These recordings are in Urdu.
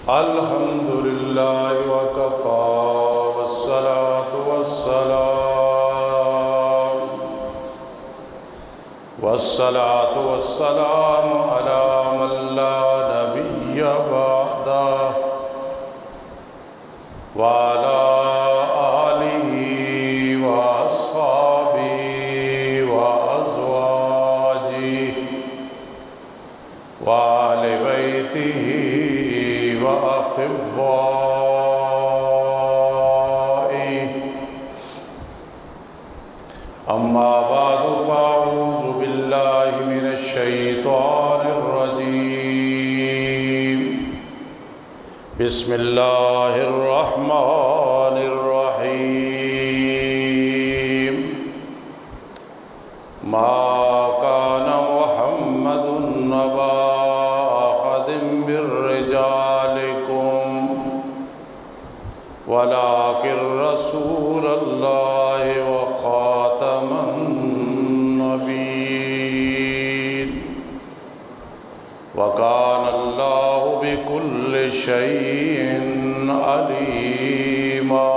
الحمد لله وكفى والصلاة والسلام على من لا نبي بعده وعلى آله وأصحابه وأزواجه وآل بيته وأحبائه. أما بعد فأعوذ بالله من الشيطان الرجيم. بسم الله الرحمن الرحيم. ما كان محمد أبا أحد من رجالكم ولكن رسول الله وخاتم النبيين وكان الله بكل شيء عليما.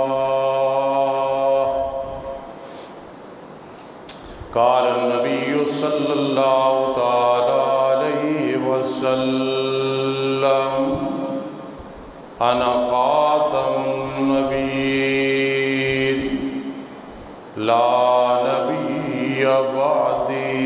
قال النبي صلى الله تعالى عليه وسلم أنا خاتم النبيين لا نبي بعدي،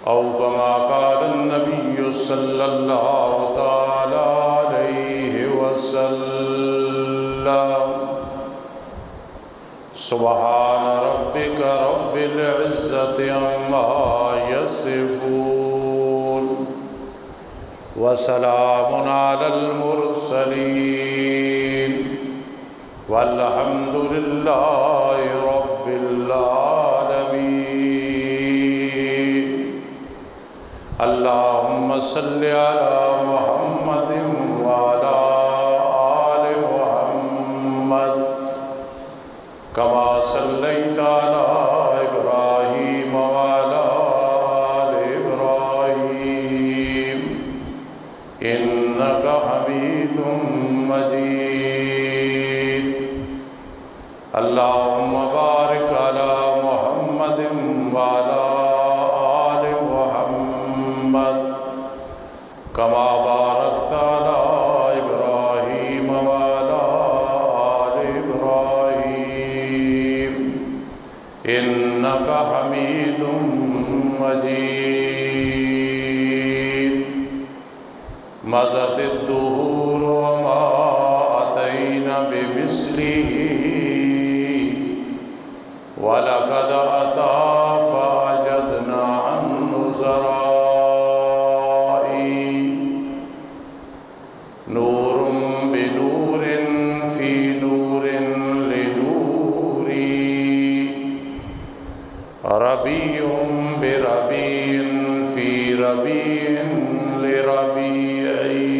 أو كما قال النبي صلى الله تعالى عليه وسلم. سبحان ربك رب العزة عما يصفون وسلام على المرسلين والحمد لله رب العالمين. اللهم صل على محمد وعلى آل محمد كما صليت على إبراهيم وعلى آل إبراهيم إنك حميد مجيد. اللهم بارك على محمد وعلى آل محمد كما باركت على إبراهيم وعلى آل إبراهيم إنك حميد مجيد. مضت الدهور وما أتينا بمثله ولقد أتى فعجزنا عن نظرائي. نور بنور في نور لنوري، ربيع بربيع في ربيع لربيعي.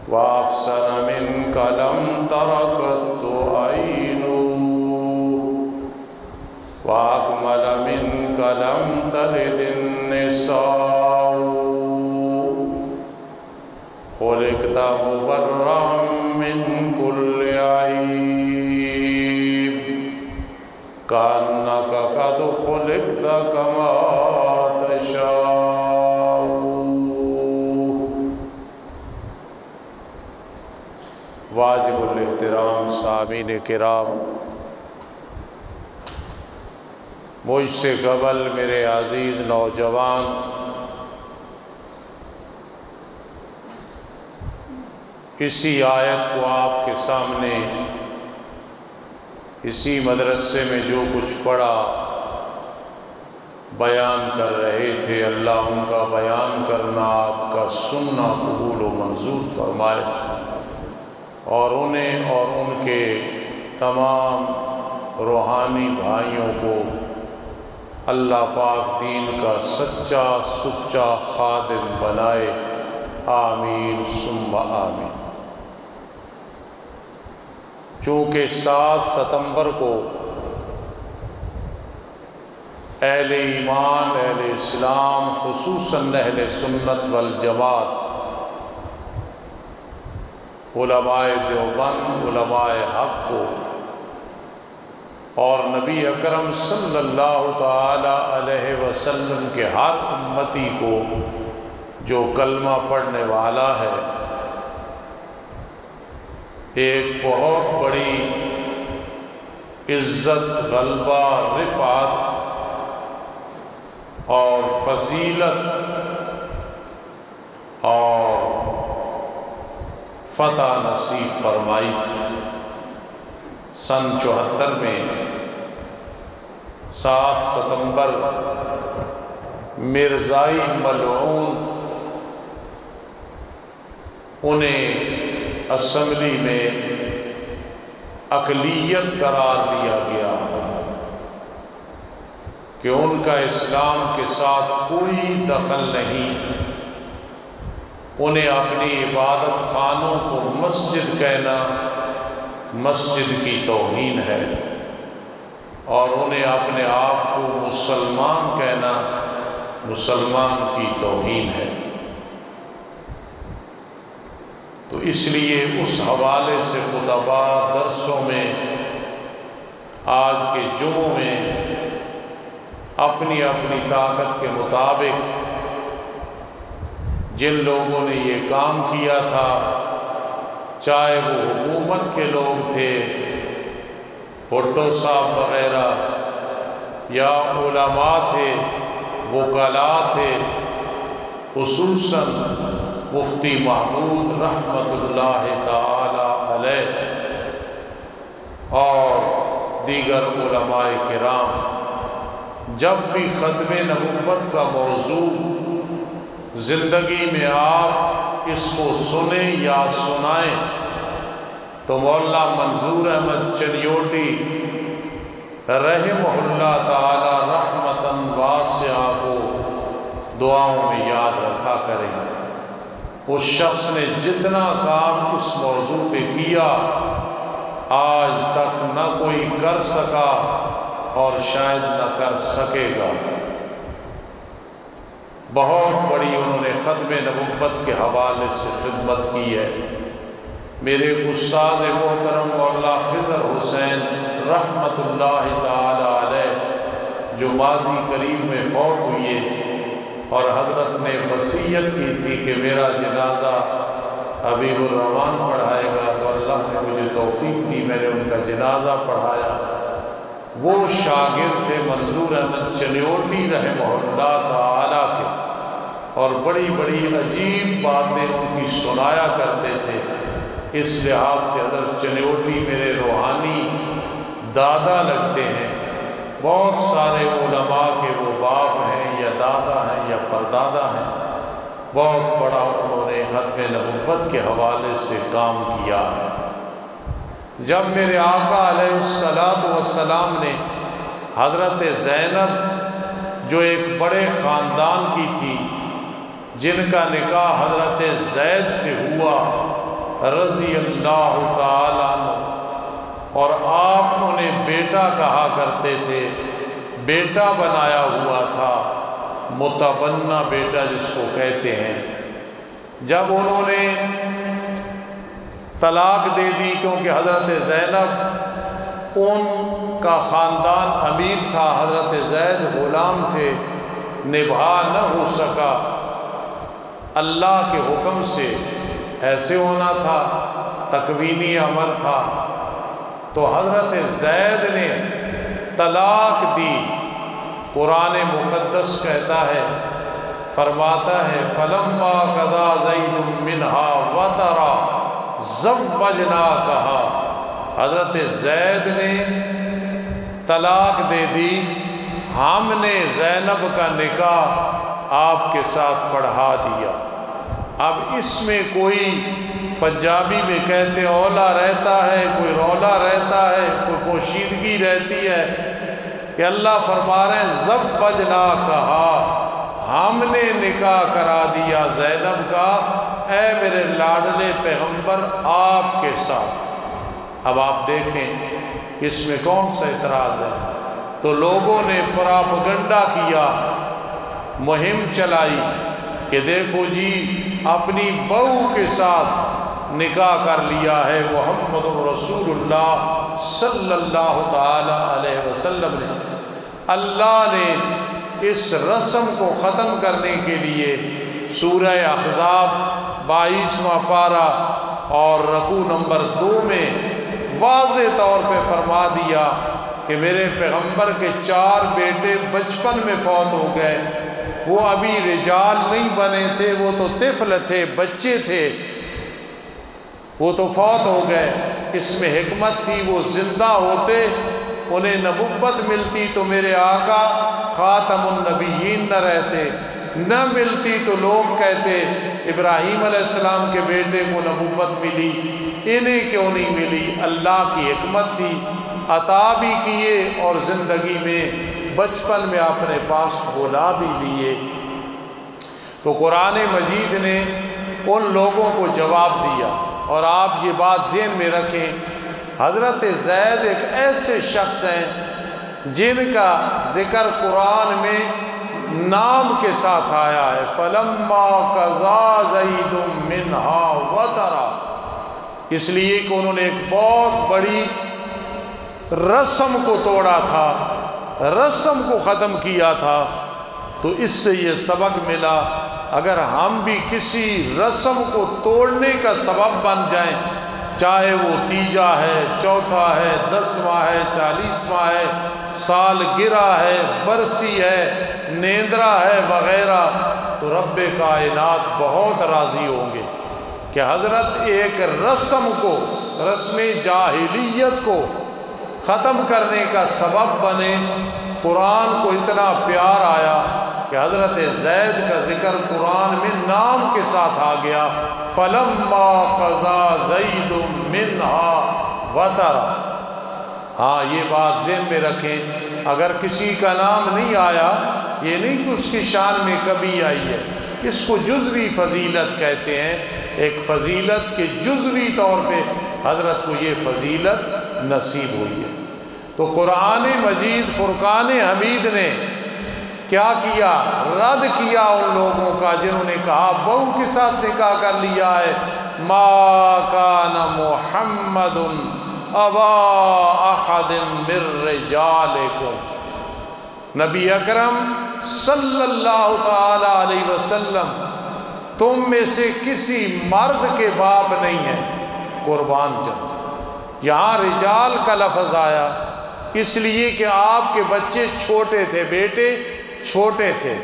وأحسن منك لم تر قط عين وأكمل منك لم تلد النساء. خلقت مبرأ من كل عيب كأنك قد خلقت كما تشاء. واجب الاحترام سامعین کرام، مجھ سے قبل میرے عزیز نوجوان اسی آیت کو آپ کے سامنے اسی مدرسے میں جو کچھ پڑھا بیان کر رہے تھے. اللہ ان کا بیان کرنا، آپ کا سننا قبول و منظور فرمائے، اور انہیں اور ان کے تمام روحانی بھائیوں کو اللہ پاک دین کا سچا سچا خادم بنائے. آمین ثم آمین. چونکہ 7 ستمبر کو اہل ایمان، اہل اسلام، خصوصاً اہل سنت والجماعت، علماء دیوبند، علماء حق کو اور نبی اکرم صلی اللہ تعالی علیہ وسلم کے ہر امتی کو جو کلمہ پڑھنے والا ہے، ایک بہت بڑی عزت، غلبہ، رفعت اور فضیلت اور فتح نصیب فرمائی تھی۔ سن 74 میں 7 ستمبر مرزائی ملعون انہیں اسمبلی میں اقلیت قرار دیا گیا کہ ان کا اسلام کے ساتھ کوئی دخل نہیں، انہیں اپنی عبادت خانوں کو مسجد کہنا مسجد کی توہین ہے، اور انہیں اپنے آپ کو مسلمان کہنا مسلمان کی توہین ہے۔ تو اس لیے اس حوالے سے خطبہ درسوں میں، آج کے جمعوں میں اپنی اپنی طاقت کے مطابق جن لوگوں نے یہ کام کیا تھا، چاہے وہ حکومت کے لوگ تھے، بھٹو صاحب وغیرہ، یا علماء تھے، وکلاء تھے، خصوصاً مفتی محمود رحمۃ اللہ تعالی علیہ اور دیگر علماء کرام، جب بھی ختم نبوت کا موضوع زندگی میں آپ اس کو سنیں یا سنائیں تو مولانا منظور احمد چنیوٹی رحمہ اللہ تعالی رحمتاً واسعہ کو دعاؤں میں یاد رکھا کریں۔ اس شخص نے جتنا کام اس موضوع پہ کیا، آج تک نہ کوئی کر سکا اور شاید نہ کر سکے گا۔ بہت بڑی انہوں نے ختم نبوت کے حوالے سے خدمت کی ہے۔ میرے استاد محترم مولانا خضر حسین رحمۃ اللہ تعالی علیہ جو ماضی قریب میں فوت ہوئے، اور حضرت نے وصیت کی تھی کہ میرا جنازہ حبیب الرحمان پڑھائے گا، تو اللہ نے مجھے توفیق دی، میں نے ان کا جنازہ پڑھایا۔ وہ شاگرد تھے منظور احمد چنیوٹی رحمہ اللہ تعالی کے، اور بڑی بڑی عجیب باتیں ان کی سنایا کرتے تھے۔ اس لحاظ سے حضرت چنیوٹی میرے روحانی دادا لگتے ہیں۔ بہت سارے علماء کے وہ باپ ہیں یا دادا ہیں یا پردادا ہیں۔ بہت بڑا انہوں نے ختم نبوت کے حوالے سے کام کیا ہے۔ جب میرے آقا علیہ السلام نے حضرت زینب جو ایک بڑے خاندان کی تھی، جن کا نکاح حضرت زید سے ہوا رضی اللہ تعالیٰ عنہ، اور آپ انہیں بیٹا کہا کرتے تھے، بیٹا بنایا ہوا تھا، متبنہ بیٹا جس کو کہتے ہیں۔ جب انہوں نے طلاق دے دی، کیونکہ حضرت زینب ان کا خاندان امیر تھا، حضرت زید غلام تھے، نبھا نہ ہو سکا، اللہ کے حکم سے ایسے ہونا تھا، تکوینی امر تھا، تو حضرت زید نے طلاق دی۔ قرآن مقدس کہتا ہے، فرماتا ہے فَلَمَّا قَضَىٰ زَيْدٌ مِّنْهَا وَطَرًا زَوَّجْنَاكَهَا، حضرت زید نے طلاق دے دی، ہم نے زینب کا نکاح آپ کے ساتھ پڑھا دیا۔ اب اس میں کوئی پنجابی میں کہتے اولا رہتا ہے، کوئی رولا رہتا ہے، کوئی پوشیدگی رہتی ہے، کہ اللہ فرما رہے ہیں زوجناکہا، ہم نے نکاح کرا دیا زینب کا، اے میرے لاڈلے پیغمبر آپ کے ساتھ۔ اب آپ دیکھیں کہ اس میں کون سا اعتراض ہے؟ تو لوگوں نے پراپگنڈا کیا، مہم چلائی کہ دیکھو جی اپنی بہو کے ساتھ نکاح کر لیا ہے محمد رسول اللہ صلی اللہ تعالی علیہ وسلم نے۔ اللہ نے اس رسم کو ختم کرنے کے لیے سورہ احزاب 22واں پارہ اور رکوع نمبر 2 میں واضح طور پہ فرما دیا کہ میرے پیغمبر کے 4 بیٹے بچپن میں فوت ہو گئے، وہ ابھی رجال نہیں بنے تھے، وہ تو طفل تھے، بچے تھے، وہ تو فوت ہو گئے۔ اس میں حکمت تھی، وہ زندہ ہوتے انہیں نبوت ملتی تو میرے آقا خاتم النبیین نہ رہتے، نہ ملتی تو لوگ کہتے ابراہیم علیہ السلام کے بیٹے کو نبوت ملی، انہیں کیوں نہیں ملی؟ اللہ کی حکمت تھی، عطا بھی کیے اور زندگی میں بچپن میں اپنے پاس بلا بھی لیے۔ تو قرآن مجید نے ان لوگوں کو جواب دیا۔ اور آپ یہ بات ذہن میں رکھیں، حضرت زید ایک ایسے شخص ہیں جن کا ذکر قرآن میں نام کے ساتھ آیا ہے، فَلَمَّا قَضَىٰ زَيْدٌ مِّنْهَا وَطَرًا، اس لیے کہ انہوں نے ایک بہت بڑی رسم کو توڑا تھا، رسم کو ختم کیا تھا۔ تو اس سے یہ سبق ملا، اگر ہم بھی کسی رسم کو توڑنے کا سبب بن جائیں، چاہے وہ تیجا ہے، چوتھا ہے، 10واں ہے، 40واں ہے، سال گرہ ہے، برسی ہے، نیندرا ہے وغیرہ، تو رب کائنات بہت راضی ہوں گے کہ حضرت ایک رسم کو، رسم جاہلیت کو ختم کرنے کا سبب بنے۔ قرآن کو اتنا پیار آیا کہ حضرت زید کا ذکر قرآن میں نام کے ساتھ آ گیا، فَلَمَّا قَضَىٰ زَيْدٌ مِّنْهَا وَطَرًا۔ ہاں یہ بات ذہن میں رکھیں، اگر کسی کا نام نہیں آیا یہ نہیں کہ اس کی شان میں کمی آئی ہے، اس کو جزوی فضیلت کہتے ہیں، ایک فضیلت کے جزوی طور پہ حضرت کو یہ فضیلت نصیب ہوئی ہے۔ تو قرآن مجید فرقان حمید نے کیا کیا؟ رد کیا ان لوگوں کا جنہوں نے کہا بہو کے ساتھ نکاح کر لیا ہے، ما کان محمد ابا احد من رجالکم، نبی اکرم صلی اللہ تعالی علیہ وسلم تم میں سے کسی مرد کے باپ نہیں ہے۔ قربان جب یہاں رجال کا لفظ آیا اس لیے کہ آپ کے بچے چھوٹے تھے، بیٹے چھوٹے تھے،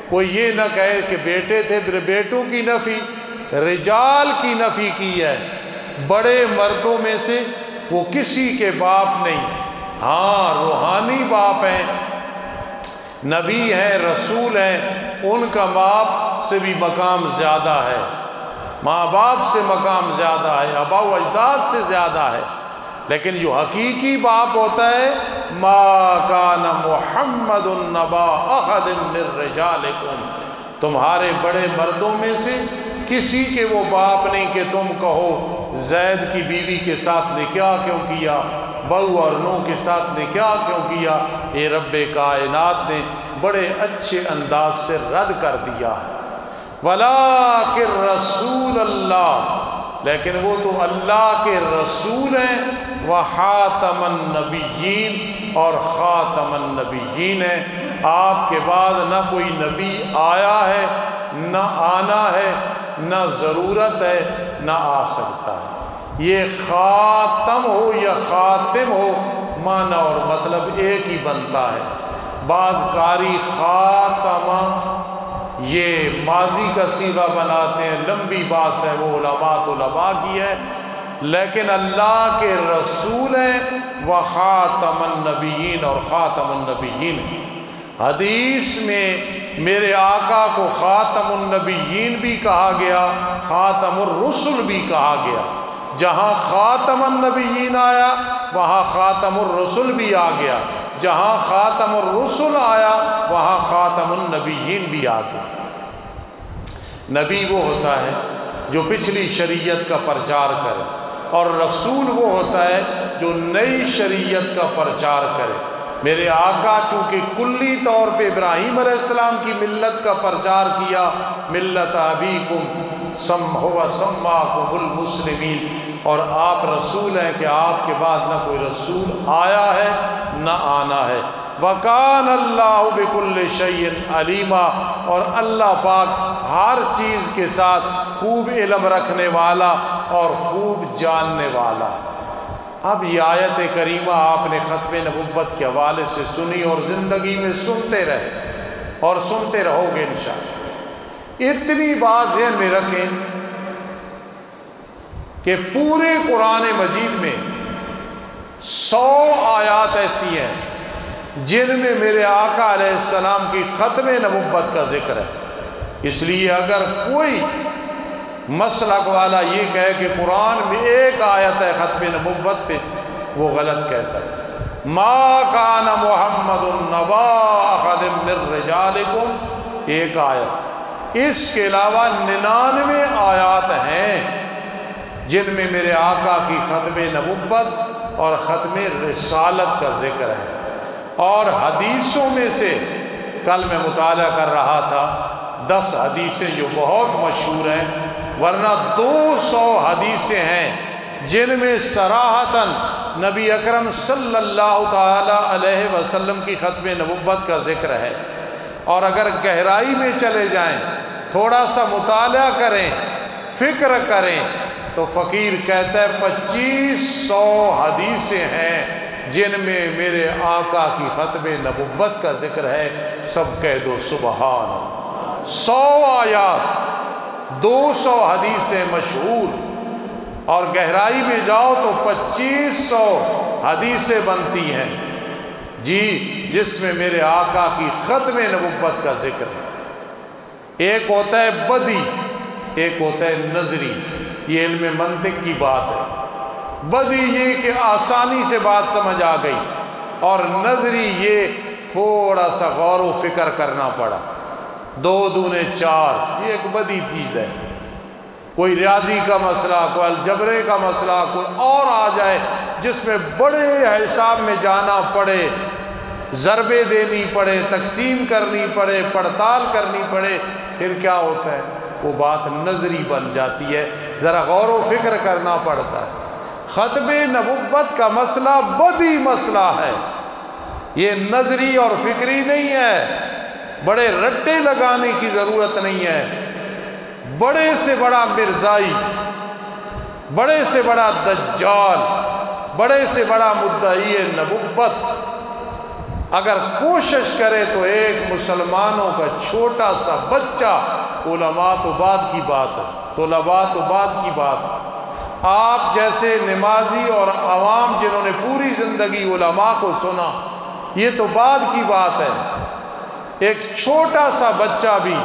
کوئی یہ نہ کہے کہ بیٹے تھے، بیٹوں کی نفی، رجال کی نفی کی ہے، بڑے مردوں میں سے وہ کسی کے باپ نہیں۔ ہاں روحانی باپ ہیں، نبی ہیں، رسول ہیں، ان کا باپ سے بھی مقام زیادہ ہے، ماں باپ سے مقام زیادہ ہے، آباء و اجداد سے زیادہ ہے، لیکن جو حقیقی باپ ہوتا ہے ما کان محمد ابا احد من رجالکم، تمہارے بڑے مردوں میں سے کسی کے وہ باپ نہیں کہ تم کہو زید کی بیوی کے ساتھ نکاح کیوں کیا، بہو اور نو کے ساتھ نکاح کیوں کیا۔ یہ رب کائنات نے بڑے اچھے انداز سے رد کر دیا ہے۔ وَلَٰكِن رسول اللہ، لیکن وہ تو اللہ کے رسول ہیں، وَخَاتَمَ النَّبِيِّينَ، اور خاتم النبیین ہیں، آپ کے بعد نہ کوئی نبی آیا ہے، نہ آنا ہے، نہ ضرورت ہے، نہ آ سکتا ہے۔ یہ خاتم ہو یا خاتم ہو معنی اور مطلب ایک ہی بنتا ہے۔ بعض قاری خاتمہ یہ ماضی کا صیغہ بناتے ہیں، لمبی بات ہے، وہ علماء کی ہے، لیکن اللہ کے رسول ہیں، وخاتم النبیین، اور خاتم النبیین ہیں۔ حدیث میں میرے آقا کو خاتم النبیین بھی کہا گیا، خاتم الرسل بھی کہا گیا، جہاں خاتم النبیین آیا وہاں خاتم الرسل بھی آ گیا، جہاں خاتم الرسل آیا وہاں خاتم النبیین بھی آ گیا۔ نبی وہ ہوتا ہے جو پچھلی شریعت کا پرچار کرے، اور رسول وہ ہوتا ہے جو نئی شریعت کا پرچار کرے۔ میرے آقا چونکہ کلی طور پہ ابراہیم علیہ السلام کی ملت کا پرچار کیا، ملت ابیکم هو سماکم المسلمین، اور آپ رسول ہیں کہ آپ کے بعد نہ کوئی رسول آیا ہے نہ آنا ہے۔ وَكَانَ اللَّهُ بِكُلِّ شَيْءٍ عَلِيمًا، اور اللہ پاک ہر چیز کے ساتھ خوب علم رکھنے والا اور خوب جاننے والا۔ اب یہ آیت کریمہ آپ نے ختم نبوت کے حوالے سے سنی اور زندگی میں سنتے رہے اور سنتے رہو گے انشاءاللہ۔ اتنی بات ذہن میں رکھیں کہ پورے قرآن مجید میں 100 آیات ایسی ہیں جن میں میرے آقا علیہ السلام کی ختم نبوت کا ذکر ہے۔ اس لیے اگر کوئی مسلک والا یہ کہے کہ قرآن میں ایک آیت ہے ختم نبوت پہ، وہ غلط کہتا ہے۔ ما کان محمد نبا احد من رجالکم، ایک آیت، اس کے علاوہ 99 آیات ہیں جن میں میرے آقا کی ختم نبوت اور ختم رسالت کا ذکر ہے۔ اور حدیثوں میں سے کل میں مطالعہ کر رہا تھا 10 حدیثیں جو بہت مشہور ہیں، ورنہ 200 حدیثیں ہیں جن میں صراحتاً نبی اکرم صلی اللہ تعالی علیہ وسلم کی ختم نبوت کا ذکر ہے۔ اور اگر گہرائی میں چلے جائیں، تھوڑا سا مطالعہ کریں، فکر کریں، تو فقیر کہتا ہے 2500 حدیثیں ہیں جن میں میرے آقا کی ختم نبوت کا ذکر ہے۔ سب کہہ دو سبحان اللہ۔ 100 آیات، 200 حدیثیں مشہور، اور گہرائی میں جاؤ تو 2500 حدیثیں بنتی ہیں جی، جس میں میرے آقا کی ختم نبوت کا ذکر ہے۔ ایک ہوتا ہے بدی، ایک ہوتا ہے نظری، یہ علم منطق کی بات ہے۔ بدی یہ کہ آسانی سے بات سمجھ آ گئی، اور نظری یہ تھوڑا سا غور و فکر کرنا پڑا۔ 2 دونے 4، یہ ایک بدی چیز ہے۔ کوئی ریاضی کا مسئلہ، کوئی الجبرے کا مسئلہ، کوئی اور آ جائے جس میں بڑے حساب میں جانا پڑے، ضربے دینی پڑے، تقسیم کرنی پڑے، پڑتال کرنی پڑے، پھر کیا ہوتا ہے؟ وہ بات نظری بن جاتی ہے، ذرا غور و فکر کرنا پڑتا ہے۔ ختم نبوت کا مسئلہ بدی مسئلہ ہے، یہ نظری اور فکری نہیں ہے، بڑے رٹے لگانے کی ضرورت نہیں ہے۔ بڑے سے بڑا مرزائی، بڑے سے بڑا دجال، بڑے سے بڑا مدعی نبوت اگر کوشش کرے تو ایک مسلمانوں کا چھوٹا سا بچہ، علماء تو بعد کی بات ہے، طلباء تو بعد کی بات ہے، آپ جیسے نمازی اور عوام جنہوں نے پوری زندگی علماء کو سنا، یہ تو بعد کی بات ہے۔ ایک چھوٹا سا بچہ بھی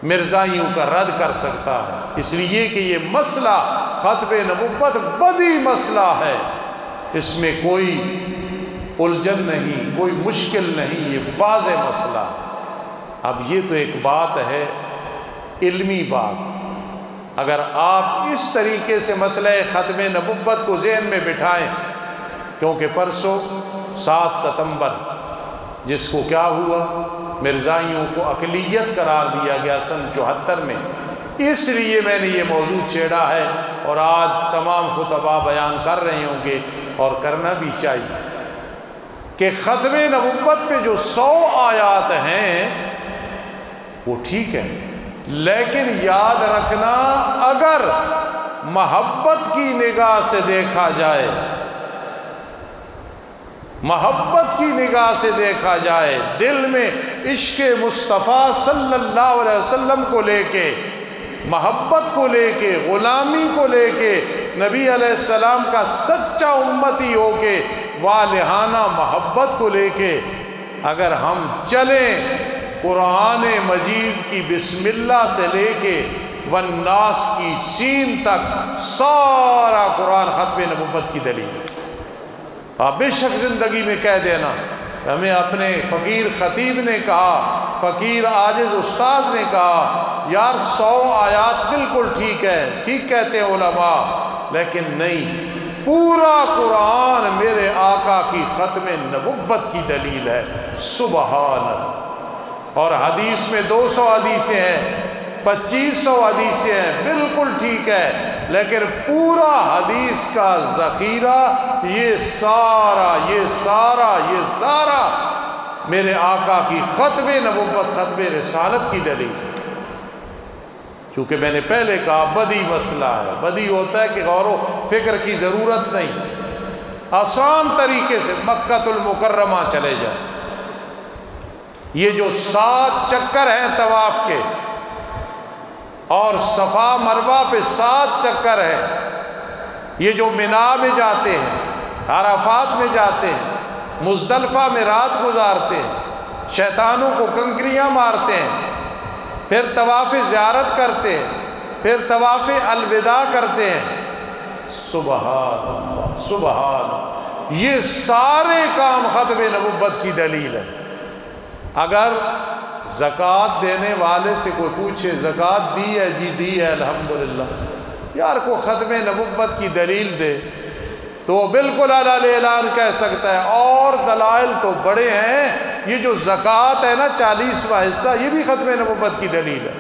مرزائیوں کا رد کر سکتا ہے، اس لیے کہ یہ مسئلہ ختم نبوت بدی مسئلہ ہے، اس میں کوئی الجھن نہیں، کوئی مشکل نہیں، یہ واضح مسئلہ ہے۔ اب یہ تو ایک بات ہے، علمی بات۔ اگر آپ اس طریقے سے مسئلہ ختم نبوت کو ذہن میں بٹھائیں، کیونکہ پرسوں 7 ستمبر جس کو کیا ہوا، مرزائیوں کو اقلیت قرار دیا گیا سن 74 میں، اس لیے میں نے یہ موضوع چھیڑا ہے، اور آج تمام خطباء بیان کر رہے ہوں گے اور کرنا بھی چاہیے کہ ختم نبوت پہ جو 100 آیات ہیں وہ ٹھیک ہے، لیکن یاد رکھنا اگر محبت کی نگاہ سے دیکھا جائے، محبت کی نگاہ سے دیکھا جائے، دل میں عشق مصطفیٰ صلی اللہ علیہ وسلم کو لے کے، محبت کو لے کے، غلامی کو لے کے، نبی علیہ السلام کا سچا امتی ہو کے، والہانہ محبت کو لے کے اگر ہم چلیں، قرآن مجید کی بسم اللہ سے لے کے والناس کی سین تک سارا قرآن ختم نبوت کی دلیل۔ آپ بے شک زندگی میں کہہ دینا، ہمیں اپنے فقیر خطیب نے کہا، فقیر عاجز استاذ نے کہا، یار 100 آیات بالکل ٹھیک ہے، ٹھیک کہتے ہیں علماء، لیکن نہیں، پورا قرآن میرے آقا کی ختم نبوت کی دلیل ہے۔ سبحان اللہ۔ اور حدیث میں 200 حدیثیں ہیں، 2500 حدیثیں ہیں، بالکل ٹھیک ہے، لیکن پورا حدیث کا ذخیرہ یہ سارا میرے آقا کی ختم نبوت، ختم رسالت کی دلیل ہے۔ چونکہ میں نے پہلے کہا بدی مسئلہ ہے، بدی ہوتا ہے کہ غور و فکر کی ضرورت نہیں، آسان طریقے سے مکہ المکرمہ چلے جائیں۔ یہ جو 7 چکر ہیں طواف کے، اور صفا مروہ پہ 7 چکر ہیں، یہ جو منا میں جاتے ہیں، عرفات میں جاتے ہیں، مزدلفہ میں رات گزارتے ہیں، شیطانوں کو کنکریاں مارتے ہیں، پھر طواف زیارت کرتے ہیں، پھر طواف الوداع کرتے ہیں۔ سبحان اللہ، سبحان اللہ، یہ سارے کام ختم نبوت کی دلیل ہے۔ اگر زکوٰۃ دینے والے سے کوئی پوچھے زکوٰۃ دی ہے؟ جی دی ہے الحمدللہ، یار کو ختم نبوت کی دلیل دے تو وہ بالکل علی الاعلان کہہ سکتا ہے، اور دلائل تو بڑے ہیں، یہ جو زکوٰۃ ہے نا 40واں حصہ، یہ بھی ختم نبوت کی دلیل ہے۔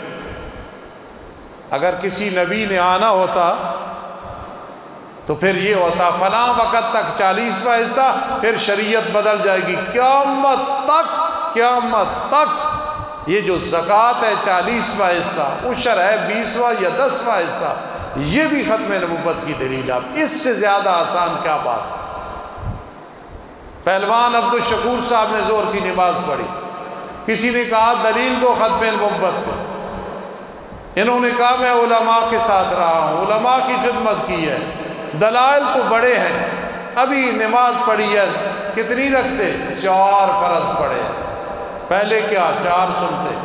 اگر کسی نبی نے آنا ہوتا تو پھر یہ ہوتا فلاں وقت تک 40واں حصہ، پھر شریعت بدل جائے گی قیامت تک، قیامت تک یہ جو زکوٰۃ ہے 40واں حصہ، عشر ہے 20واں یا 10واں حصہ، یہ بھی ختم نبوت کی دلیل ہے۔ اب اس سے زیادہ آسان کیا بات؟ پہلوان عبدالشکور صاحب نے زور کی نماز پڑھی، کسی نے کہا دلیل دو ختم نبوت پہ، انہوں نے کہا میں علماء کے ساتھ رہا ہوں، علماء کی خدمت کی ہے، دلائل تو بڑے ہیں، ابھی نماز پڑھی ہے، کتنی رکھتے؟ 4 فرض پڑھے ہیں، پہلے کیا 4 سنتے،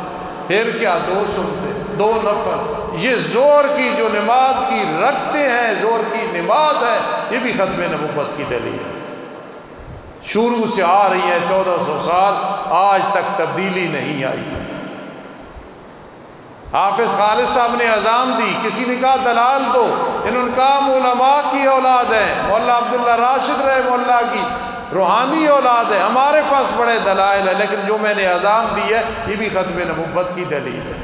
پھر کیا 2 سنتے، 2 نفل، یہ زور کی جو نماز کی رکھتے ہیں، زور کی نماز ہے، یہ بھی ختم نبوت کی دلیل ہے۔ شروع سے آ رہی ہے 1400 سال، آج تک تبدیلی نہیں آئی ہے۔ حافظ خالد صاحب نے اذان دی، کسی نے کہا دلال دو، انہوں نے کہا ہم علماء کی اولاد ہیں، مولا عبداللہ راشد رحمہ اللہ کی روحانی اولاد ہے، ہمارے پاس بڑے دلائل ہیں، لیکن جو میں نے اذان دی ہے یہ بھی ختم نبوت کی دلیل ہے۔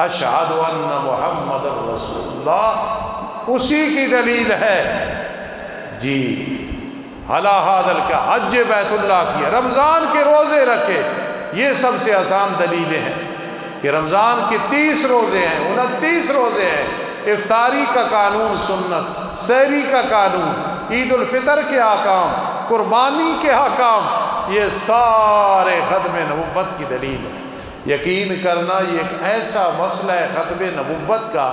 اشہد ان محمد رسول اللہ، اسی کی دلیل ہے جی۔ علی ھذا کا حج بیت اللہ کیا، رمضان کے روزے رکھے، یہ سب سے آسان دلیلیں ہیں کہ رمضان کے 30 روزے ہیں، 29 روزے ہیں، افطاری کا قانون سنت، سحری کا قانون، عید الفطر کے احکام، قربانی کے احکام، یہ سارے ختم نبوت کی دلیل ہے۔ یقین کرنا یہ ایک ایسا مسئلہ ہے ختم نبوت کا،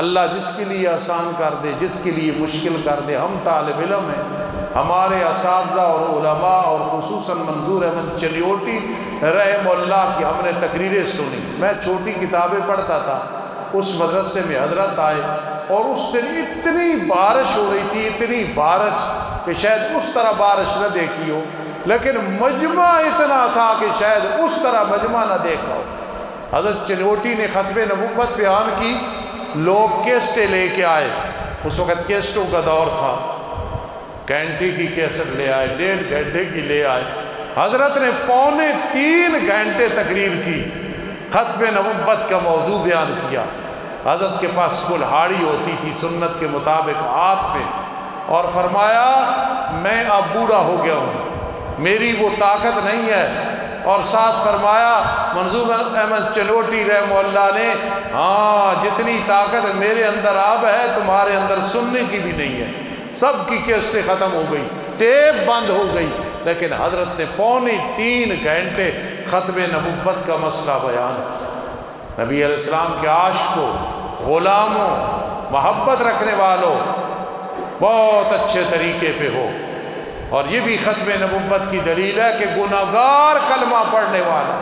اللہ جس کے لیے آسان کر دے، جس کے لیے مشکل کر دے۔ ہم طالب علم ہیں، ہمارے اساتذہ اور علماء اور خصوصاً منظور احمد چلیوٹی رحمہ اللہ کی ہم نے تقریریں سنی۔ میں چھوٹی کتابیں پڑھتا تھا، اس مدرسے میں حضرت آئے اور اس دن اتنی بارش ہو رہی تھی، اتنی بارش کہ شاید اس طرح بارش نہ دیکھی ہو، لیکن مجمع اتنا تھا کہ شاید اس طرح مجمع نہ دیکھا ہو۔ حضرت چلیوٹی نے ختم نبوت بیان کی، لوگ کیسٹیں لے کے آئے، اس وقت کیسٹوں کا دور تھا، گھنٹے کی کیسٹ لے آئے، 1.5 گھنٹے کی لے آئے، حضرت نے 2.25 گھنٹے تقریر کی، ختم نبوت کا موضوع بیان کیا۔ حضرت کے پاس کلہاڑی ہوتی تھی سنت کے مطابق ہاتھ میں، اور فرمایا میں اب بوڑھا ہو گیا ہوں، میری وہ طاقت نہیں ہے، اور ساتھ فرمایا منظور احمد چلوٹی رحمہ اللہ نے، ہاں جتنی طاقت میرے اندر اب ہے تمہارے اندر سننے کی بھی نہیں ہے۔ سب کی کیسٹیں ختم ہو گئی، ٹیپ بند ہو گئی، لیکن حضرت نے 2.25 گھنٹے ختم نبوت کا مسئلہ بیان کیا۔ نبی علیہ السلام کے عاشقوں، غلاموں، محبت رکھنے والوں، بہت اچھے طریقے پہ ہو۔ اور یہ بھی ختم نبوت کی دلیل ہے کہ گناہگار کلمہ پڑھنے والا،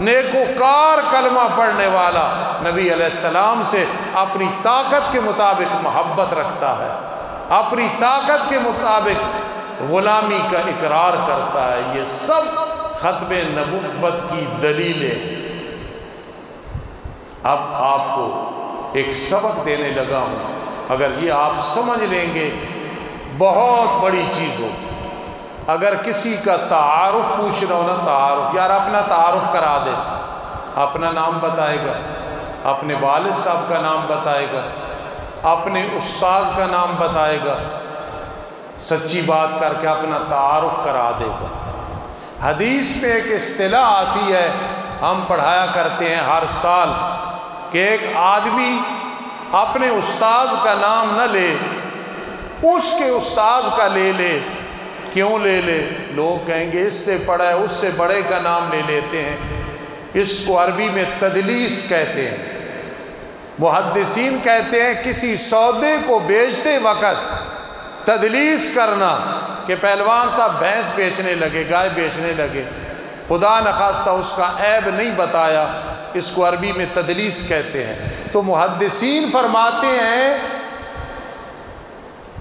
نیکوکار کلمہ پڑھنے والا نبی علیہ السلام سے اپنی طاقت کے مطابق محبت رکھتا ہے، اپنی طاقت کے مطابق غلامی کا اقرار کرتا ہے۔ یہ سب ختم نبوت کی دلیلیں۔ اب آپ کو ایک سبق دینے لگا ہوں، اگر یہ آپ سمجھ لیں گے بہت بڑی چیز ہوگی۔ اگر کسی کا تعارف پوچھ رہا ہو نا، تعارف، یار اپنا تعارف کرا دے، اپنا نام بتائے گا، اپنے والد صاحب کا نام بتائے گا، اپنے استاذ کا نام بتائے گا، سچی بات کر کے اپنا تعارف کرا دے گا۔ حدیث میں ایک اصطلاح آتی ہے، ہم پڑھایا کرتے ہیں ہر سال، کہ ایک آدمی اپنے استاذ کا نام نہ لے، اس کے استاذ کا لے لے۔ کیوں لے لے؟ لوگ کہیں گے اس سے پڑھا ہے، اس سے بڑے کا نام لے لیتے ہیں۔ اس کو عربی میں تدلیس کہتے ہیں۔ محدثین کہتے ہیں کسی سودے کو بیچتے وقت تدلیس کرنا، کہ پہلوان صاحب بھینس بیچنے لگے، گائے بیچنے لگے، خدا نخواستہ اس کا عیب نہیں بتایا، اس کو عربی میں تدلیس کہتے ہیں۔ تو محدثین فرماتے ہیں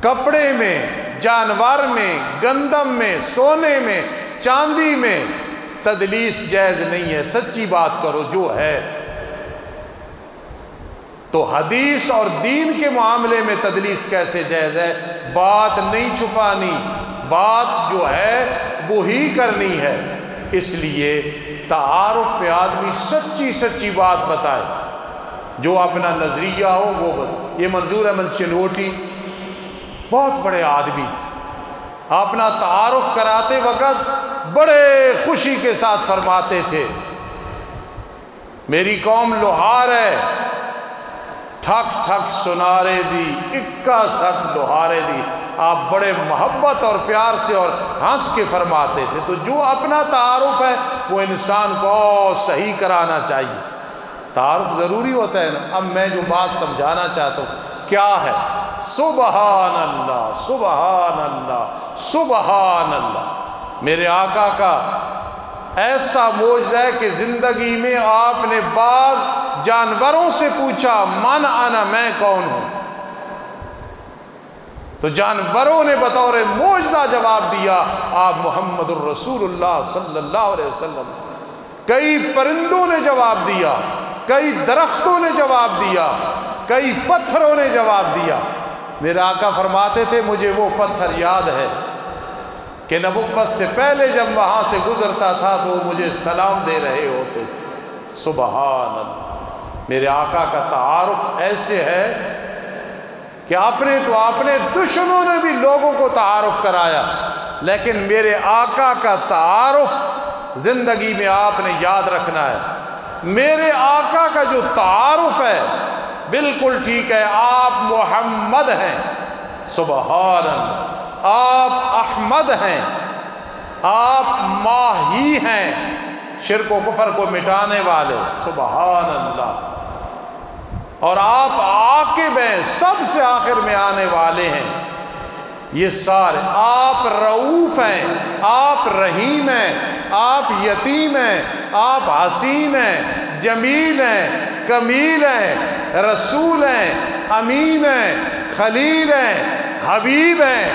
کپڑے میں، جانور میں، گندم میں، سونے میں، چاندی میں تدلیس جائز نہیں ہے، سچی بات کرو جو ہے۔ تو حدیث اور دین کے معاملے میں تدلیس کیسے جائز ہے؟ بات نہیں چھپانی، بات جو ہے وہی کرنی ہے۔ اس لیے تعارف پہ آدمی سچی سچی بات بتائے، جو اپنا نظریہ ہو وہ بتائے۔ یہ منظور احمد چنوٹی بہت بڑے آدمی تھے، اپنا تعارف کراتے وقت بڑے خوشی کے ساتھ فرماتے تھے میری قوم لوہار ہے، ٹھک ٹھک سنارے دی، اکا سک لوہارے دی۔ آپ بڑے محبت اور پیار سے اور ہنس کے فرماتے تھے۔ تو جو اپنا تعارف ہے وہ انسان کو صحیح کرانا چاہیے۔ تعارف ضروری ہوتا ہے نا۔ اب میں جو بات سمجھانا چاہتا ہوں کیا ہے؟ سبحان اللہ، سبحان اللہ، سبحان اللہ۔ میرے آقا کا ایسا معجزہ ہے کہ زندگی میں آپ نے بعض جانوروں سے پوچھا من انا، میں کون ہوں، تو جانوروں نے بطور معجزہ جواب دیا آپ محمد الرسول اللہ صلی اللہ علیہ وسلم۔ کئی پرندوں نے جواب دیا، کئی درختوں نے جواب دیا، کئی پتھروں نے جواب دیا۔ میرے آقا فرماتے تھے مجھے وہ پتھر یاد ہے کہ نبوت سے پہلے جب وہاں سے گزرتا تھا تو مجھے سلام دے رہے ہوتے تھے۔ سبحان اللہ۔ میرے آقا کا تعارف ایسے ہے کہ اپنے دشمنوں نے بھی لوگوں کو تعارف کرایا، لیکن میرے آقا کا تعارف زندگی میں آپ نے یاد رکھنا ہے۔ میرے آقا کا جو تعارف ہے بالکل ٹھیک ہے، آپ محمد ہیں، سبحان اللہ، آپ احمد ہیں، آپ ماہی ہیں، شرک و کفر کو مٹانے والے، سبحان اللہ، اور آپ عاقب ہیں، سب سے آخر میں آنے والے ہیں۔ یہ سارے آپ رؤوف ہیں، آپ رحیم ہیں، آپ یتیم ہیں، آپ حسین ہیں، جمیل ہیں، کمیل ہیں، رسول ہیں، امین ہیں، خلیل ہیں، حبیب ہیں،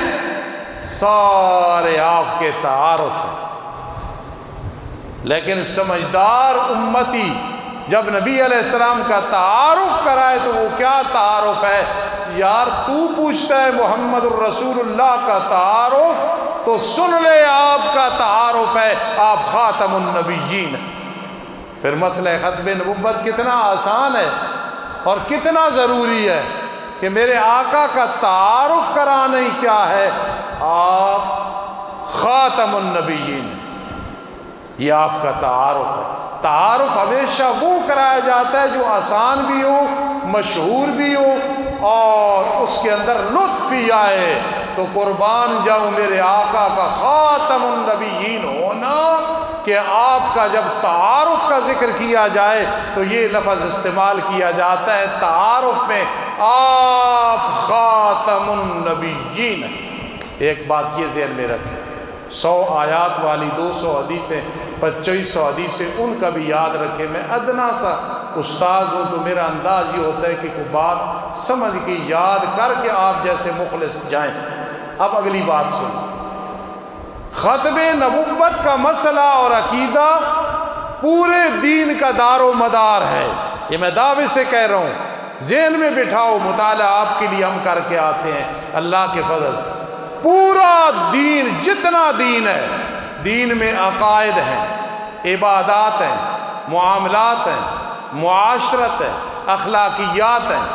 سارے آپ کے تعارف ہیں۔ لیکن سمجھدار امتی جب نبی علیہ السلام کا تعارف کرائے تو وہ کیا تعارف ہے؟ یار تو پوچھتا ہے محمد الرسول اللہ کا تعارف تو سن لے، آپ کا تعارف ہے آپ خاتم النبیین۔ پھر مسئلہ ختم نبوت کتنا آسان ہے اور کتنا ضروری ہے کہ میرے آقا کا تعارف کرانا ہی کیا ہے، آپ خاتم النبیین، یہ آپ کا تعارف ہے۔ تعارف ہمیشہ وہ کرایا جاتا ہے جو آسان بھی ہو، مشہور بھی ہو اور اس کے اندر لطف بھی آئے۔ تو قربان جاؤں میرے آقا کا خاتم النبیین ہونا کہ آپ کا جب تعارف کا ذکر کیا جائے تو یہ لفظ استعمال کیا جاتا ہے تعارف میں، آپ خاتم النبیین۔ ایک بات یہ ذہن میں رکھیں، 100 آیات والی 200 حدیثیں، 2500 حدیثیں، ان کا بھی یاد رکھیں۔ میں ادنا سا استاذ ہوں تو میرا انداز یہ ہوتا ہے کہ کوئی بات سمجھ کے یاد کر کے آپ جیسے مخلص جائیں۔ اب اگلی بات سنیں، ختم نبوت کا مسئلہ اور عقیدہ پورے دین کا دار و مدار ہے، یہ میں دعوے سے کہہ رہا ہوں، ذہن میں بٹھاؤ، مطالعہ آپ کے لیے ہم کر کے آتے ہیں اللہ کے فضل سے۔ پورا دین جتنا دین ہے، دین میں عقائد ہیں، عبادات ہیں، معاملات ہیں، معاشرت ہے، اخلاقیات ہیں،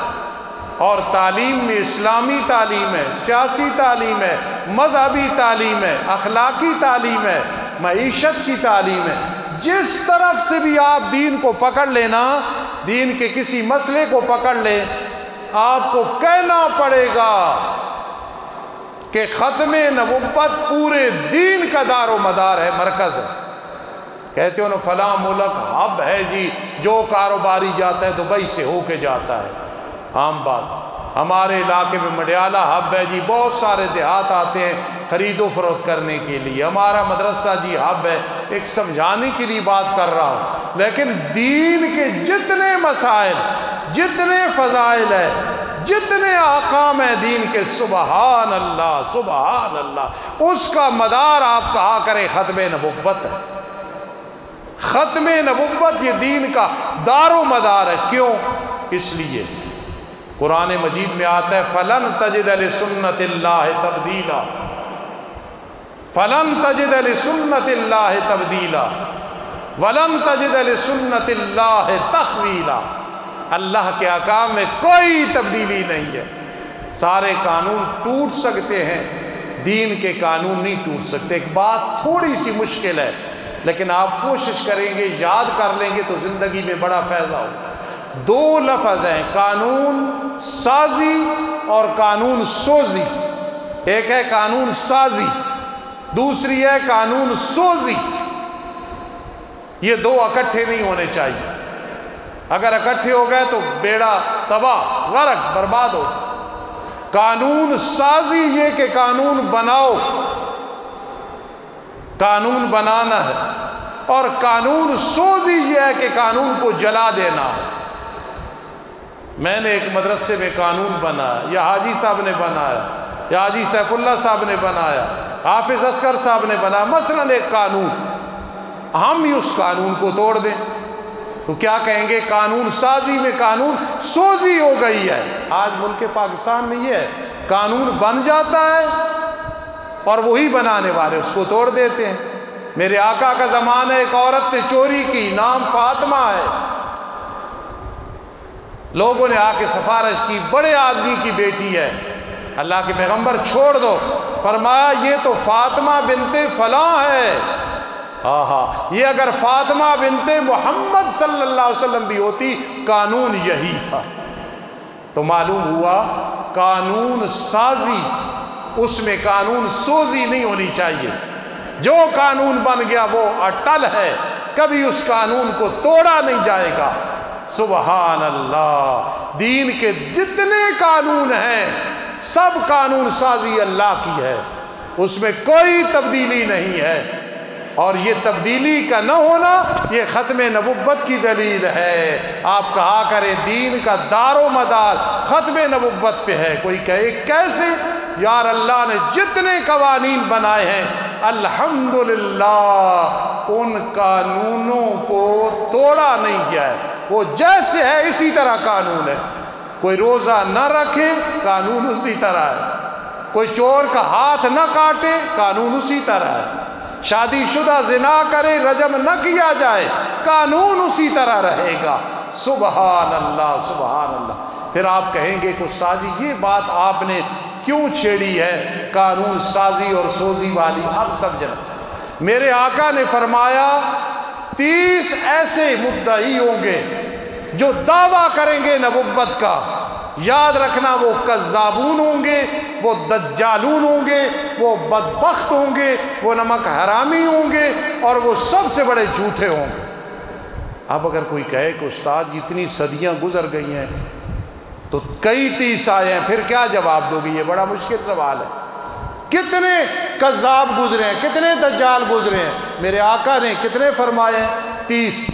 اور تعلیم میں اسلامی تعلیم ہے، سیاسی تعلیم ہے، مذہبی تعلیم ہے، اخلاقی تعلیم ہے، معیشت کی تعلیم ہے۔ جس طرف سے بھی آپ دین کو پکڑ لینا، دین کے کسی مسئلے کو پکڑ لیں، آپ کو کہنا پڑے گا کہ ختم نبوت پورے دین کا دار و مدار ہے، مرکز ہے۔ کہتے ہو نا فلاں ملک ہب ہے جی، جو کاروباری جاتا ہے دبئی سے ہو کے جاتا ہے، عام بات۔ ہمارے علاقے میں مڈیالہ ہب ہے جی، بہت سارے دیہات آتے ہیں خرید و فروخت کرنے کے لیے۔ ہمارا مدرسہ جی ہب ہے، ایک سمجھانے کے لیے بات کر رہا ہوں۔ لیکن دین کے جتنے مسائل، جتنے فضائل ہیں، جتنے احکام ہیں دین کے، سبحان اللہ سبحان اللہ، اس کا مدار آپ کہا کریں ختم نبوت ہے۔ ختم نبوت یہ دین کا دار و مدار ہے۔ کیوں؟ اس لیے قرآن مجید میں آتا ہے فَلَن تَجِدَ لِسُنَّتِ اللَّهِ تَبْدِيلًا، فَلَن تَجِدَ لِسُنَّتِ اللَّهِ تَبْدِيلًا وَلَن تَجِدَ لِسُنَّتِ اللَّهِ تَحْوِيلًا۔ اللہ کے احکام میں کوئی تبدیلی نہیں ہے۔ سارے قانون ٹوٹ سکتے ہیں، دین کے قانون نہیں ٹوٹ سکتے۔ ایک بات تھوڑی سی مشکل ہے، لیکن آپ کوشش کریں گے، یاد کر لیں گے تو زندگی میں بڑا فائدہ ہوگا۔ دو لفظ ہیں، قانون سازی اور قانون سوزی۔ ایک ہے قانون سازی، دوسری ہے قانون سوزی۔ یہ دو اکٹھے نہیں ہونے چاہیے۔ اگر اکٹھے ہو گئے تو بیڑا تباہ، غرق، برباد ہو۔ قانون سازی یہ کہ قانون بناؤ، قانون بنانا ہے، اور قانون سوزی یہ ہے کہ قانون کو جلا دینا ہے۔ میں نے ایک مدرسے میں قانون بنایا، یا حاجی صاحب نے بنایا، یا حاجی سیف اللہ صاحب نے بنایا، حافظ اصغر صاحب نے بنایا، مثلاً ایک قانون، ہم ہی اس قانون کو توڑ دیں تو کیا کہیں گے؟ قانون سازی میں قانون سوزی ہو گئی ہے۔ آج ملک پاکستان میں یہ ہے، قانون بن جاتا ہے اور وہی بنانے والے اس کو توڑ دیتے ہیں۔ میرے آقا کا زمانہ، ایک عورت نے چوری کی، نام فاطمہ ہے، لوگوں نے آ کے سفارش کی، بڑے آدمی کی بیٹی ہے، اللہ کے پیغمبر چھوڑ دو۔ فرمایا یہ تو فاطمہ بنت فلاں ہے۔ یہ اگر فاطمہ بنت محمد صلی اللہ علیہ وسلم بھی ہوتی، قانون یہی تھا۔ تو معلوم ہوا قانون سازی، اس میں قانون سوزی نہیں ہونی چاہیے۔ جو قانون بن گیا وہ اٹل ہے، کبھی اس قانون کو توڑا نہیں جائے گا۔ سبحان اللہ۔ دین کے جتنے قانون ہیں سب قانون سازی اللہ کی ہے، اس میں کوئی تبدیلی نہیں ہے، اور یہ تبدیلی کا نہ ہونا یہ ختم نبوت کی دلیل ہے۔ آپ کہا کریں دین کا دار و مدار ختم نبوت پہ ہے۔ کوئی کہے کیسے؟ یار اللہ نے جتنے قوانین بنائے ہیں الحمدللہ ان قانونوں کو توڑا نہیں گیا ہے، وہ جیسے ہے اسی طرح قانون ہے۔ کوئی روزہ نہ رکھے، قانون اسی طرح ہے۔ کوئی چور کا ہاتھ نہ کاٹے، قانون اسی طرح ہے۔ شادی شدہ زنا کرے، رجم نہ کیا جائے، قانون اسی طرح رہے گا۔ سبحان اللہ سبحان اللہ۔ پھر آپ کہیں گے کہ استاد جی یہ بات آپ نے کیوں چھیڑی ہے قانون سازی اور سوزی والی؟ اب سمجھنا، میرے آقا نے فرمایا 30 ایسے مدعی ہوں گے جو دعویٰ کریں گے نبوت کا، یاد رکھنا وہ کذابون ہوں گے، وہ دجالون ہوں گے، وہ بدبخت ہوں گے، وہ نمک حرامی ہوں گے، اور وہ سب سے بڑے جھوٹے ہوں گے۔ اب اگر کوئی کہے کہ استاد جتنی صدیاں گزر گئی ہیں تو کئی 30 آئے ہیں، پھر کیا جواب دو گے؟ یہ بڑا مشکل سوال ہے۔ کتنے کذاب گزرے ہیں، کتنے دجال گزرے ہیں؟ میرے آقا نے کتنے فرمائے ہیں؟ 30۔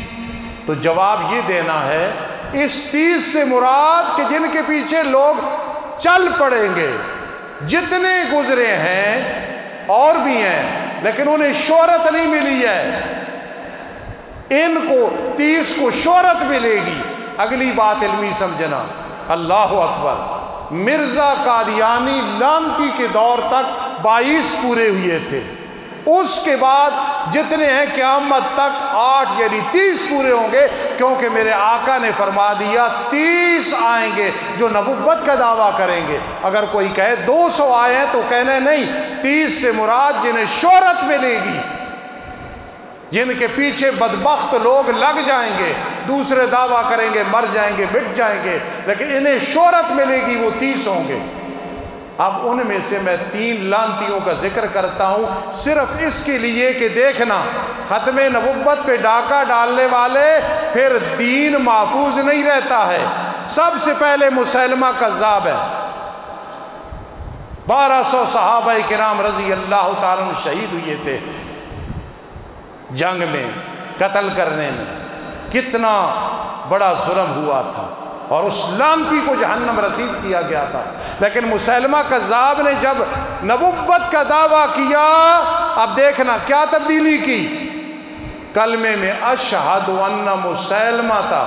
تو جواب یہ دینا ہے اس 30 سے مراد کہ جن کے پیچھے لوگ چل پڑیں گے، جتنے گزرے ہیں اور بھی ہیں لیکن انہیں شہرت نہیں ملی ہے، ان کو 30 کو شہرت ملے گی۔ اگلی بات علمی سمجھنا، اللہ اکبر، مرزا قادیانی لانتی کے دور تک 22 پورے ہوئے تھے، اس کے بعد جتنے ہیں قیامت تک 8 یعنی 30 پورے ہوں گے، کیونکہ میرے آقا نے فرما دیا 30 آئیں گے جو نبوت کا دعویٰ کریں گے۔ اگر کوئی کہے 200 آئے ہیں تو کہنا نہیں، 30 سے مراد جنہیں شہرت ملے گی، جن کے پیچھے بدبخت لوگ لگ جائیں گے، دوسرے دعویٰ کریں گے، مر جائیں گے، مٹ جائیں گے، لیکن انہیں شہرت ملے گی، وہ 30 ہوں گے۔ اب ان میں سے میں 3 لعنتیوں کا ذکر کرتا ہوں، صرف اس کے لیے کہ دیکھنا ختم نبوت پہ ڈاکہ ڈالنے والے پھر دین محفوظ نہیں رہتا ہے۔ سب سے پہلے مسیلمہ کذاب ہے، 1200 صحابہ کرام رضی اللہ تعالیٰ عنہ شہید ہوئے تھے جنگ میں، قتل کرنے میں، کتنا بڑا ظلم ہوا تھا، اور اس لعنتی کو جہنم رسید کیا گیا تھا۔ لیکن مسیلمہ کذاب نے جب نبوت کا دعویٰ کیا، اب دیکھنا کیا تبدیلی کی، کلمے میں اشہد ان مسیلمہ تھا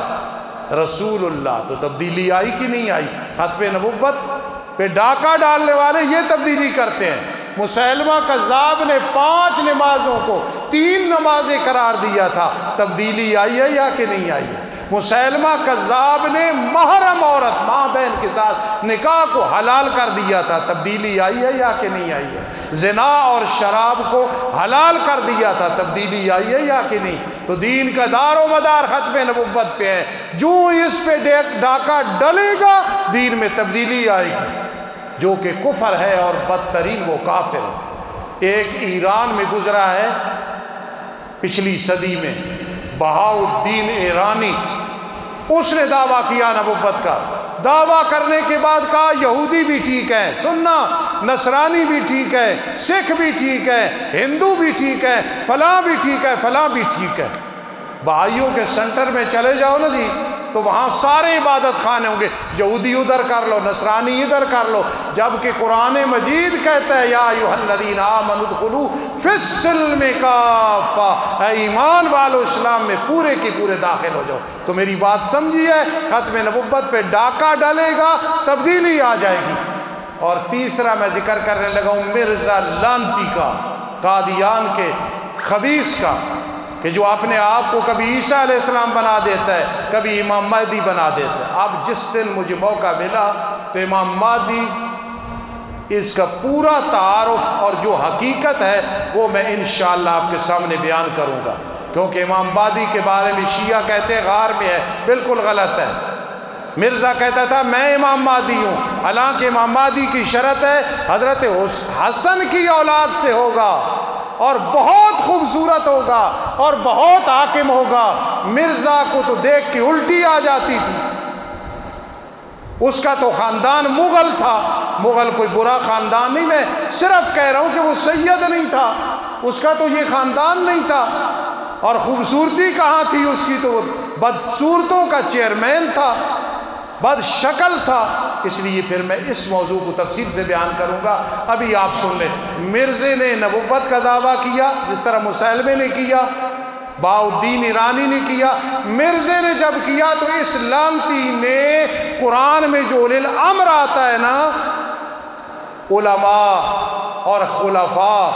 رسول اللہ، تو تبدیلی آئی کہ نہیں آئی؟ ختم نبوت پہ ڈاکہ ڈالنے والے یہ تبدیلی کرتے ہیں۔ مسیلمہ کذاب نے 5 نمازوں کو 3 نمازیں قرار دیا تھا، تبدیلی آئی ہے یا کہ نہیں آئی ہے؟ مسیلمہ کذاب نے محرم عورت ماں بہن کے ساتھ نکاح کو حلال کر دیا تھا، تبدیلی آئی ہے یا کہ نہیں آئی ہے؟ زنا اور شراب کو حلال کر دیا تھا، تبدیلی آئی ہے یا کہ نہیں؟ تو دین کا دار و مدار ختم نبوت پہ ہے، جو اس پہ ڈاکہ ڈلے گا دین میں تبدیلی آئے گی، جو کہ کفر ہے اور بدترین وہ کافر ہے۔ ایک ایران میں گزرا ہے پچھلی صدی میں، بہاؤالدین ایرانی، اس نے دعویٰ کیا نبوت کا، دعویٰ کرنے کے بعد کہا یہودی بھی ٹھیک ہے، سننا نصرانی بھی ٹھیک ہے، سکھ بھی ٹھیک ہے، ہندو بھی ٹھیک ہے، فلاں بھی ٹھیک ہے، فلاں بھی ٹھیک ہے۔ بھائیوں کے سنٹر میں چلے جاؤ نا جی، تو وہاں سارے عبادت خانے ہوں گے، یہودی ادھر کر لو، نصرانی ادھر کر لو، جبکہ قرآن مجید کہتا ہے یا ایھا الذین آمنوا ادخلوا فی السلم کافہ، اے ایمان والو اسلام میں پورے کے پورے داخل ہو جاؤ۔ تو میری بات سمجھیے، ختم نبوت پہ ڈاکہ ڈالے گا تبدیلی آ جائے گی۔ اور تیسرا میں ذکر کرنے لگا ہوں مرزا لعنتی کا، قادیان کے خبیث کا، کہ جو اپنے آپ کو کبھی عیسیٰ علیہ السلام بنا دیتا ہے، کبھی امام مہدی بنا دیتا ہے۔ اب جس دن مجھے موقع ملا تو امام مہدی اس کا پورا تعارف اور جو حقیقت ہے وہ میں انشاءاللہ آپ کے سامنے بیان کروں گا، کیونکہ امام مہدی کے بارے میں شیعہ کہتے ہیں غار میں ہے، بالکل غلط ہے۔ مرزا کہتا تھا میں امام مہدی ہوں، حالانکہ امام مہدی کی شرط ہے حضرت حسن کی اولاد سے ہوگا اور بہت خوبصورت ہوگا اور بہت حاکم ہوگا۔ مرزا کو تو دیکھ کے الٹی آ جاتی تھی، اس کا تو خاندان مغل تھا، مغل کوئی برا خاندان نہیں، میں صرف کہہ رہا ہوں کہ وہ سید نہیں تھا، اس کا تو یہ خاندان نہیں تھا۔ اور خوبصورتی کہاں تھی اس کی، تو وہ بدصورتوں کا چیئرمین تھا، بد شکل تھا۔ اس لیے پھر میں اس موضوع کو تفصیل سے بیان کروں گا، ابھی آپ سن لیں۔ مرزے نے نبوت کا دعویٰ کیا جس طرح مسیلمے نے کیا، بہاؤالدین ایرانی نے کیا۔ مرزے نے جب کیا تو اس لعنتی نے قرآن میں جو اولی الامر آتا ہے نا، علماء اور خلفاء،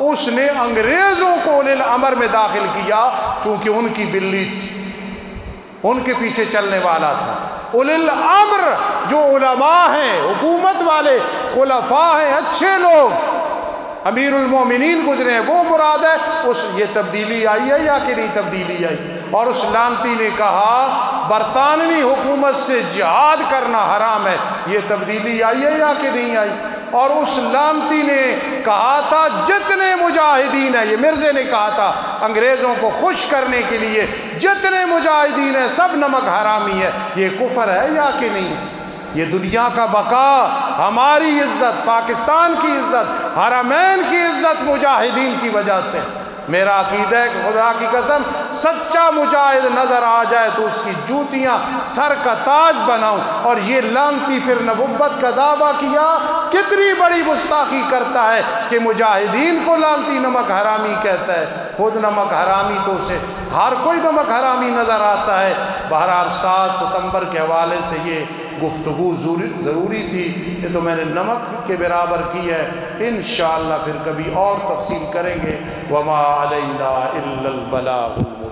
اس نے انگریزوں کو اولی الامر میں داخل کیا، چونکہ ان کی بلی تھی، ان کے پیچھے چلنے والا تھا۔ اولی الامر جو علماء ہیں، حکومت والے، خلفاء ہیں، اچھے لوگ، امیر المومنین گزرے ہیں، وہ مراد ہے۔ یہ تبدیلی آئی ہے یا کہ نہیں تبدیلی آئی؟ اور اس لعنتی نے کہا برطانوی حکومت سے جہاد کرنا حرام ہے، یہ تبدیلی آئی ہے یا کہ نہیں آئی؟ اور اس لعنتی نے کہا تھا جتنے مجاہدین ہیں، یہ مرزے نے کہا تھا انگریزوں کو خوش کرنے کے لیے، جتنے مجاہدین ہیں سب نمک حرامی ہے، یہ کفر ہے یا کہ نہیں؟ یہ دنیا کا بقا، ہماری عزت، پاکستان کی عزت، حرمین کی عزت مجاہدین کی وجہ سے۔ میرا عقیدہ ہے کہ خدا کی قسم سچا مجاہد نظر آ جائے تو اس کی جوتیاں سر کا تاج بناؤں۔ اور یہ لعنتی پھر نبوت کا دعویٰ کیا، کتنی بڑی گستاخی کرتا ہے کہ مجاہدین کو لعنتی نمک حرامی کہتا ہے، خود نمک حرامی تو اسے ہر کوئی نمک حرامی نظر آتا ہے۔ بہرحال 7 ستمبر کے حوالے سے یہ گفتگو ضروری تھی، یہ تو میں نے نمک کے برابر کی ہے، انشاءاللہ پھر کبھی اور تفصیل کریں گے۔ وما علینا الا البلاغ۔